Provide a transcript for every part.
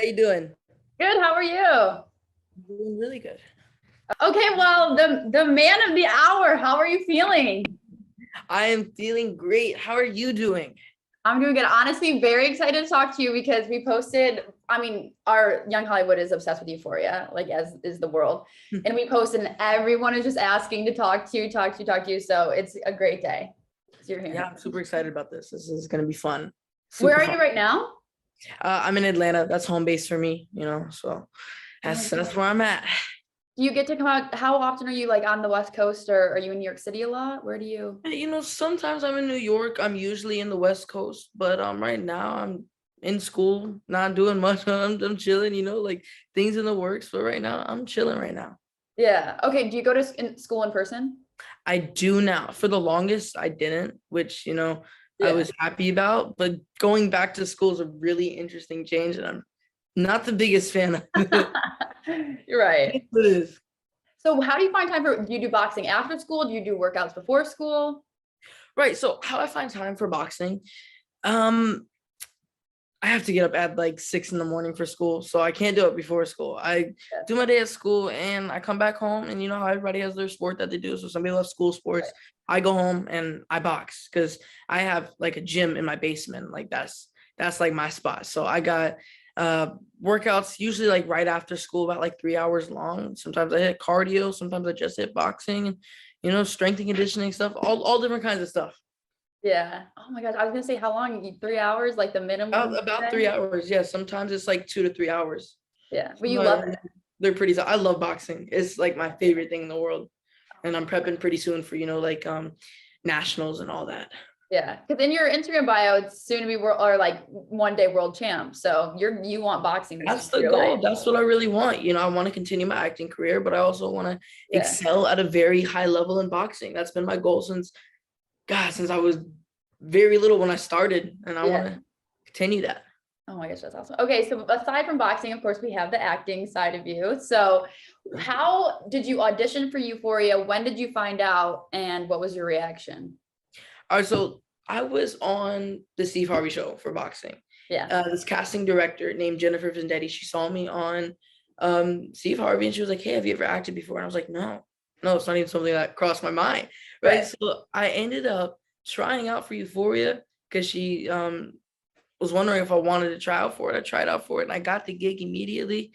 you doing? Good. How are you? Doing really good. Okay, well, the man of the hour, how are you feeling? I am feeling great. How are you doing? I'm doing good. Honestly, very excited to talk to you because we posted, our Young Hollywood is obsessed with Euphoria, like as is the world. And we posted and everyone is just asking to talk to you, talk to you, talk to you. So it's a great day. So you're Yeah, here. I'm super excited about this. This is gonna be fun. Where Super are fun. you right now? I'm in Atlanta. That's home base for me, so Oh my that's God. where I'm at. Do you get to come out? How often are you like on the West Coast or are you in New York City a lot? Where do you? Sometimes I'm in New York. I'm usually in the West Coast, but right now I'm in school, not doing much. I'm chilling, like things in the works. But right now I'm chilling right now. Yeah. Okay. Do you go to school in person? I do now. For the longest, I didn't, which, I Yeah. was happy about. But going back to school is a really interesting change, and I'm not the biggest fan of it. You're right. It is. So how do you find time do you do boxing after school? Do you do workouts before school? Right. So how I find time for boxing, um, I have to get up at like 6 in the morning for school. So I can't do it before school. I Yeah. do my day at school and I come back home, and you know how everybody has their sport that they do. So somebody loves school sports. I go home and I box because I have like a gym in my basement. Like that's like my spot. So I got uh workouts usually like right after school, about like 3 hours long. Sometimes I hit cardio, sometimes I just hit boxing, and strength and conditioning stuff, all different kinds of stuff. Yeah. Oh my gosh. I was gonna say how long? 3 hours, like the minimum About today? 3 hours. Yeah, sometimes it's like 2 to 3 hours. Yeah. But you love But it. they're pretty. I love boxing. It's like my favorite thing in the world, and I'm prepping pretty soon for like nationals and all that. Yeah. Because in your Instagram bio, it's soon to be world or like one day world champ. So you want boxing to That's change the your goal. life. That's what I really want. I want to continue my acting career, but I also want to Yeah. excel at a very high level in boxing. That's been my goal since I was very little when I started, and I want Yeah. to continue that. Oh my gosh, that's awesome. Okay, so aside from boxing, of course, we have the acting side of you. So, how did you audition for Euphoria? When did you find out, and what was your reaction? All right, so I was on the Steve Harvey show for boxing. Yeah, This casting director named Jennifer Vendetti, she saw me on Steve Harvey, and she was like, "Hey, have you ever acted before?" And I was like, No, it's not even something that crossed my mind, right? right. So I ended up trying out for Euphoria because she was wondering if I wanted to try out for it. I tried out for it, and I got the gig immediately.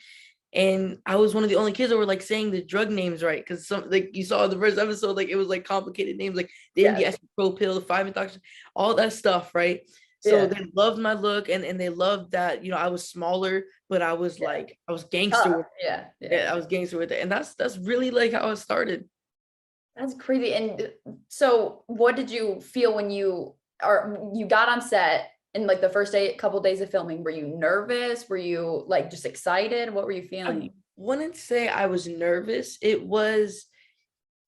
And I was one of the only kids that were like saying the drug names right, because some, like, you saw the first episode, like it was like complicated names, like the Yeah, MDS pro pill, the 5 all that stuff, right? So yeah, they loved my look, and they loved that I was smaller, but I was yeah. like I was gangster Tough. with Yeah, it. yeah. I was gangster with it, and that's really like how it started. That's crazy. And so, what did you feel when you got on set in like the first day, couple days of filming? Were you nervous? Were you like just excited? What were you I feeling? wouldn't say I was nervous. It was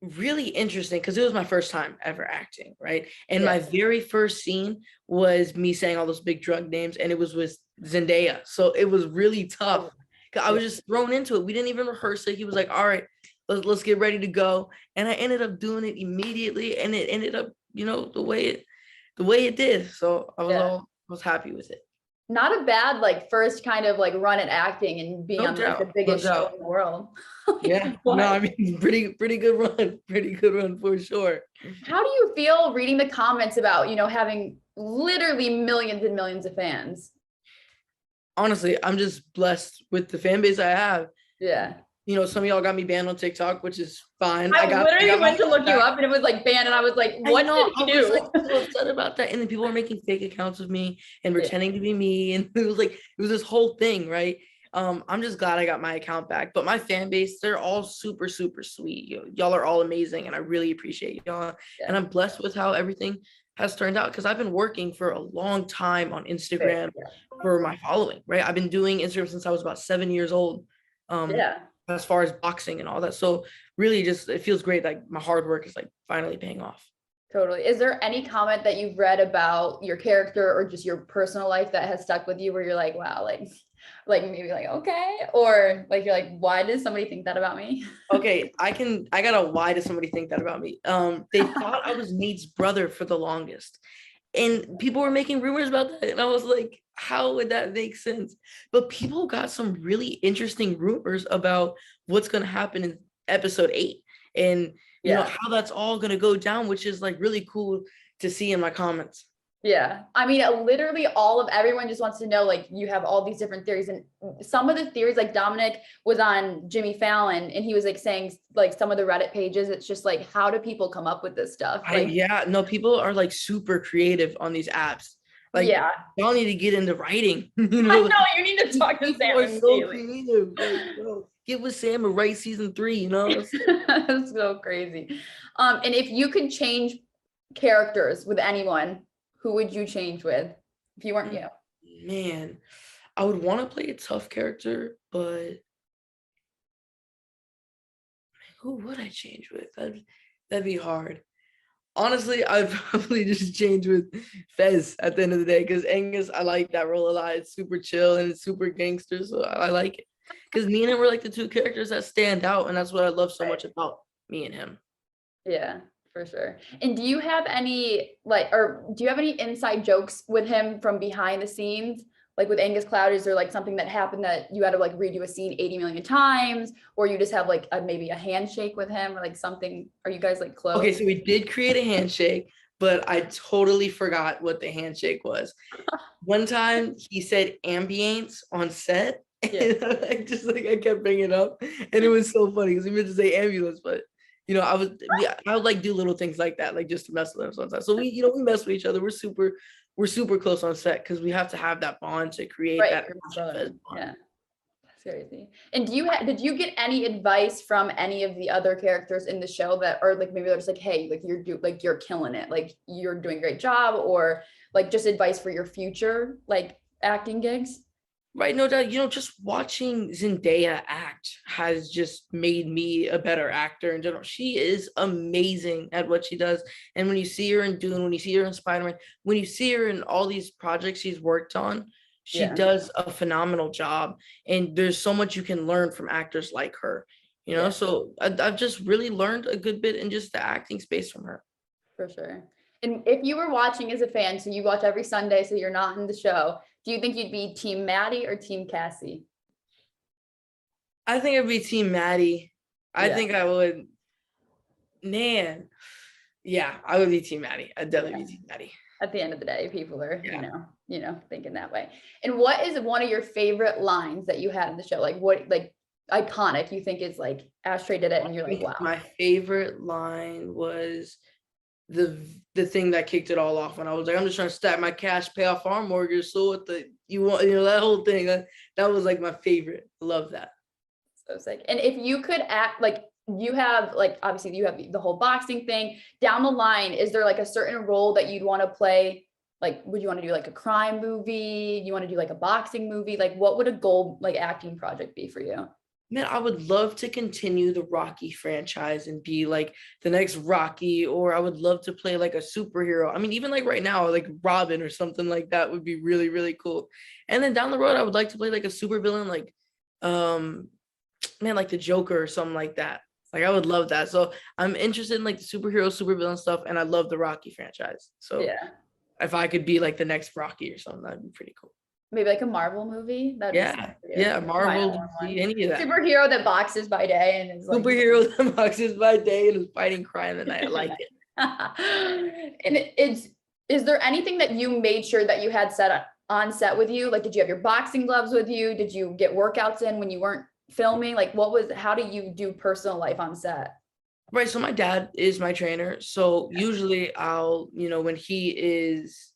really interesting because it was my first time ever acting, right? And Yeah. my very first scene was me saying all those big drug names, and it was with Zendaya. So it was really tough. Oh, 'Cause I yeah. was just thrown into it. We didn't even rehearse it. He was like, "All right, let's get ready to go." And I ended up doing it immediately, and it ended up, the way it did. So Yeah. I was happy with it. Not a bad like first kind of like run at acting and being No on like the doubt, no biggest show doubt. in the world. Yeah, Like, no, I what? mean, pretty good run, pretty good run for sure. How do you feel reading the comments about, having literally millions and millions of fans? Honestly, I'm just blessed with the fan base I have. Yeah. Some of y'all got me banned on TikTok, which is fine. I I got I literally got my went to account look you back. up and it was like banned and I was like, I what know, did I he was do? like so upset about that. And then people were making fake accounts of me and Yeah. pretending to be me. And it was this whole thing, right? I'm just glad I got my account back. But my fan base, they're all super, super sweet. Y'all are all amazing, and I really appreciate y'all. And Yeah. I'm blessed with how everything has turned out because I've been working for a long time on Fair. Instagram for my following, right? I've been doing Instagram since I was about 7 years old. Um, Yeah. as far as boxing and all that. So really just it feels great, like my hard work is like finally paying off. Totally. Is there any comment that you've read about your character or just your personal life that has stuck with you where you're like, wow, like maybe like, okay, or like you're like, why does somebody think that about me? Okay, I got a why does somebody think that about me? They thought I was Nate's brother for the longest. And people were making rumors about that. And I was like, how would that make sense? But people got some really interesting rumors about what's going to happen in episode 8 and you know Yeah. how that's all going to go down, which is like really cool to see in my comments. Yeah. I mean, literally all of everyone just wants to know, like, you have all these different theories. And some of the theories, like Dominic was on Jimmy Fallon and he was like saying, like, some of the Reddit pages, it's just like, how do people come up with this stuff? Like, Yeah, no, people are like super creative on these apps. Like, yeah. y'all need to get into writing. You I know, know, you need to talk to people Sam are so immediately. creative. Like, bro, get with Sam and write season 3. You know, That's so crazy. And if you could change characters with anyone, who would you change with if you weren't you? man, I would want to play a tough character, but who would I change with? That'd be hard. Honestly, I'd probably just change with Fez at the end of the day because Angus, I like that role a lot. It's super chill and it's super gangster, so I like it. Because me and him were like the two characters that stand out, and that's what I love so much about me and him. Yeah, for sure. And do you have any or do you have any inside jokes with him from behind the scenes? Like with Angus Cloud, is there like something that happened that you had to like redo a scene 80 million times, or you just have like maybe a handshake with him or like something? Are you guys like close? Okay, so we did create a handshake, but I totally forgot what the handshake was. One time he said ambience on set, Yeah. and I kept bringing it up, and it was so funny because he meant to say ambulance, but you know I would like do little things like that, like just to mess with him sometimes. So we mess with each other. We're super close on set because we have to have that bond to create Right. that Bond. Yeah. That's crazy. And did you get any advice from any of the other characters in the show that, or like maybe they're just like, hey, like you're killing it, like you're doing a great job, or like just advice for your future like acting gigs? Right, no doubt. You know, just watching Zendaya act has just made me a better actor in general. She is amazing at what she does. And when you see her in Dune, when you see her in Spider-Man, when you see her in all these projects she's worked on, she Yeah. does a phenomenal job. And there's so much you can learn from actors like her, you know? Yeah. So I've just really learned a good bit in just the acting space from her. For sure. And if you were watching as a fan, so you watch every Sunday, so you're not in the show, do you think you'd be team Maddie or team Cassie? I think I'd be Team Maddie. I Yeah. think I would, man. Yeah, I would be Team Maddie. I'd definitely be Team Maddie. At the end of the day, people are, Yeah. thinking that way. And what is one of your favorite lines that you had in the show? Like what, like iconic you think is like Ashtray did it and you're like, wow. My favorite line was the thing that kicked it all off when I was like, I'm just trying to stack my cash, pay off our mortgage. So what you want, that whole thing. That was like my favorite. Love that. So sick. And if you could act like you have, like, obviously you have the whole boxing thing down the line, is there like a certain role that you'd want to play? Like, would you want to do like a crime movie? You want to do like a boxing movie? Like, what would a goal like acting project be for you? Man, I would love to continue the Rocky franchise and be like the next Rocky, or I would love to play like a superhero. I mean, even like right now, like Robin or something like that would be really, really cool. And then down the road, I would like to play like a supervillain, like man, like the Joker or something like that. Like I would love that. So I'm interested in like the superhero, supervillain stuff, and I love the Rocky franchise. So Yeah. if I could be like the next Rocky or something, that'd be pretty cool. Maybe like a Marvel movie. That'd Yeah, Marvel, DC, any of that. Superhero that boxes by day and is like Superhero that boxes by day and is fighting crime at night. I like it. And is there anything that you made sure that you had set on set with you? Like, did you have your boxing gloves with you? Did you get workouts in when you weren't filming? Like, how do you do personal life on set? Right. So my dad is my trainer. So usually I'll, when he is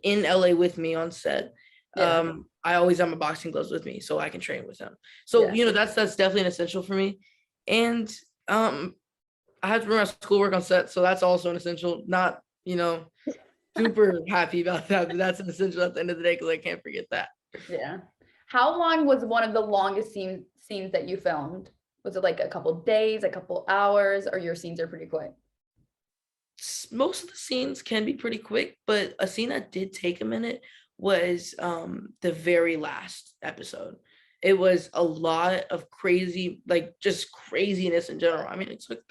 in LA with me on set, I always have my boxing gloves with me so I can train with him. So, that's definitely an essential for me. And I have to bring my schoolwork on set. So that's also an essential. Not, super happy about that, but that's an essential at the end of the day because I can't forget that. Yeah. How long was one of the longest scenes that you filmed? Was it like a couple days, a couple hours, or your scenes are pretty quick? Most of the scenes can be pretty quick, but a scene that did take a minute was the very last episode. It was a lot of crazy, like just craziness in general. I mean, it took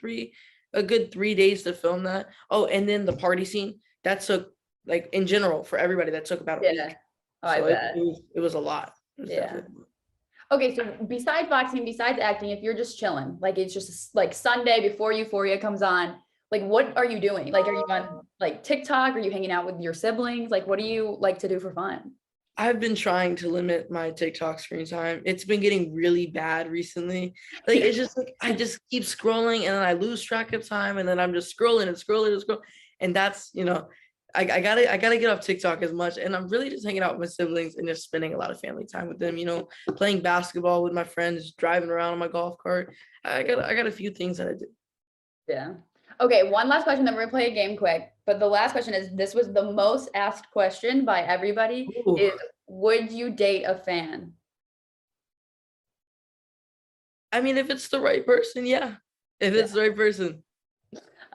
a good 3 days to film that. Oh, and then the party scene that took, like in general for everybody, that took about a week. Oh, I So bet. it was a lot. It was Yeah. definitely a lot. Okay, so besides boxing, besides acting, if you're just chilling, like it's just like Sunday before Euphoria comes on, like what are you doing? Like, are you on like TikTok? Are you hanging out with your siblings? Like, what do you like to do for fun? I've been trying to limit my TikTok screen time. It's been getting really bad recently. Like it's just like I just keep scrolling and then I lose track of time and then I'm just scrolling and scrolling and scrolling. And that's, I gotta get off TikTok as much. And I'm really just hanging out with my siblings and just spending a lot of family time with them, playing basketball with my friends, driving around on my golf cart. I got a few things that I do. Yeah. Okay, one last question, then we're gonna play a game quick. But the last question is, this was the most asked question by everybody, Ooh. is would you date a fan? I mean, if it's the right person, yeah. If it's the right person.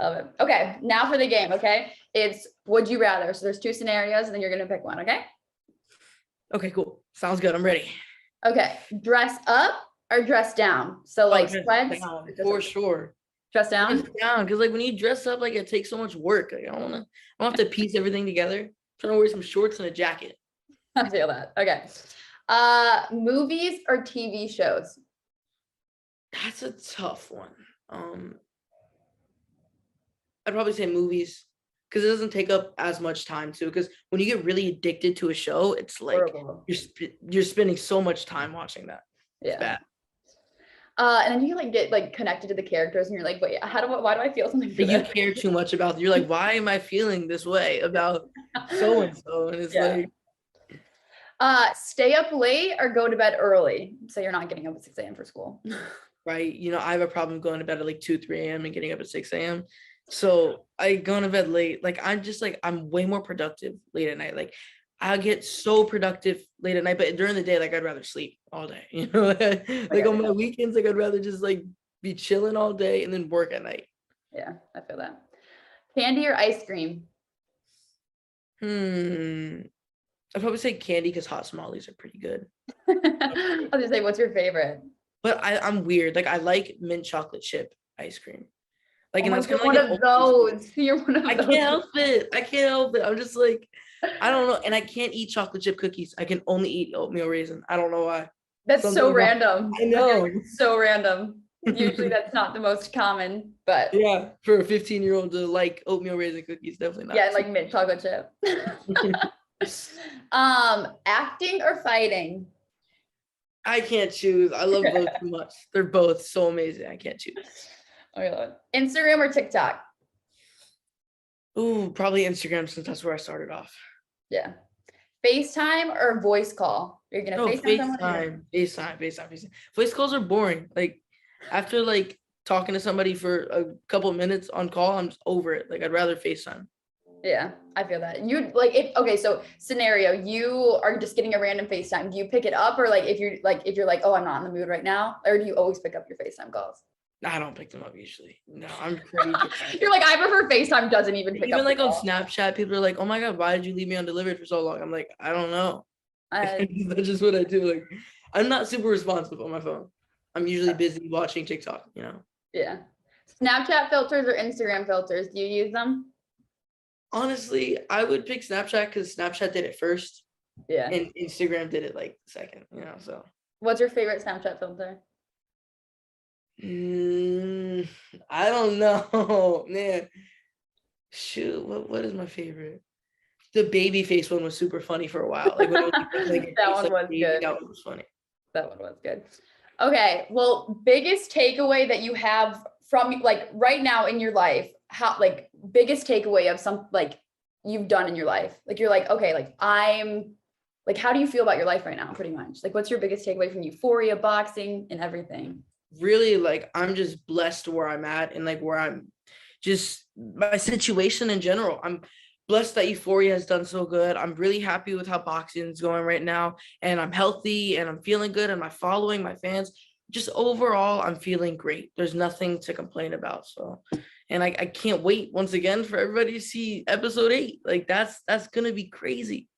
Love it. Okay, now for the game, okay? It's would you rather. So there's two scenarios and then you're gonna pick one, okay? Okay, cool. Sounds good. I'm ready. Okay, dress up or dress down? So like Dress sweats, down, for sure. dress down? Dress down, because like when you dress up, like it takes so much work. Like I don't have to piece everything together. I'm trying to wear some shorts and a jacket. I feel that. Okay. Movies or TV shows? That's a tough one. I'd probably say movies because it doesn't take up as much time too. Because when you get really addicted to a show, it's like Horrible. you're spending so much time watching that. It's Yeah. bad. And then you like get like connected to the characters and you're like, wait, why do I feel something for But you this? care too much about. You're like, why am I feeling this way about so and so? And it's Yeah. like, Stay up late or go to bed early, so you're not getting up at 6 a.m. for school. right? I have a problem going to bed at like 2, 3 a.m. and getting up at 6 a.m. So I go to bed late. Like I'm way more productive late at night. Like I get so productive late at night, but during the day, like I'd rather sleep all day. Like on my weekends, like I'd rather just like be chilling all day and then work at night. Yeah, I feel that. Candy or ice cream? I'd probably say candy because hot tamales are pretty good. I was just say, what's your favorite? But I'm weird. Like I like mint chocolate chip ice cream. Like, and that's kind of one like of those. You're one of I those. can't help it. I can't help it. I'm just like, I don't know. And I can't eat chocolate chip cookies. I can only eat oatmeal raisin. I don't know why. That's Something so about- random. I know. So random. Usually that's not the most common, but Yeah, for a 15-year-old to like oatmeal raisin cookies, definitely not. yeah, like mint chocolate chip. Acting or fighting? I can't choose. I love both too much. They're both so amazing. I can't choose. Oh, Lord. Instagram or TikTok? Ooh, probably Instagram since that's where I started off. Yeah. FaceTime or voice call? You're gonna No, FaceTime someone? FaceTime. Voice calls are boring. Like after like talking to somebody for a couple of minutes on call, I'm just over it. Like I'd rather FaceTime. Yeah, I feel that. You like okay, so scenario, you are just getting a random FaceTime. Do you pick it up or like if you're like, oh, I'm not in the mood right now, or do you always pick up your FaceTime calls? I don't pick them up usually. No, I'm pretty. You're like, I prefer FaceTime doesn't even pick Even up. like on Snapchat, people are like, "Oh my god, why did you leave me undelivered for so long?" I'm like, I don't know. That's just what I do. Like, I'm not super responsive on my phone. I'm usually busy watching TikTok. Yeah. Snapchat filters or Instagram filters? Do you use them? Honestly, I would pick Snapchat because Snapchat did it first. Yeah. And Instagram did it like second. So. What's your favorite Snapchat filter? I don't know, man. Shoot, what is my favorite? The baby face one was super funny for a while. Like when it was like that one was good. That one was funny. That one was good. Okay, well, biggest takeaway that you have from like right now in your life, how like biggest takeaway of some like you've done in your life. Like you're like, okay, like I'm like, how do you feel about your life right now? Pretty much. Like, what's your biggest takeaway from Euphoria, boxing, and everything? Really, like I'm just blessed where I'm at and like where I'm just my situation in general. I'm blessed that Euphoria has done so good. I'm really happy with how boxing is going right now, and I'm healthy and I'm feeling good, and my following, my fans, just overall, I'm feeling great. There's nothing to complain about. So, and I can't wait once again for everybody to see episode 8. Like that's gonna be crazy.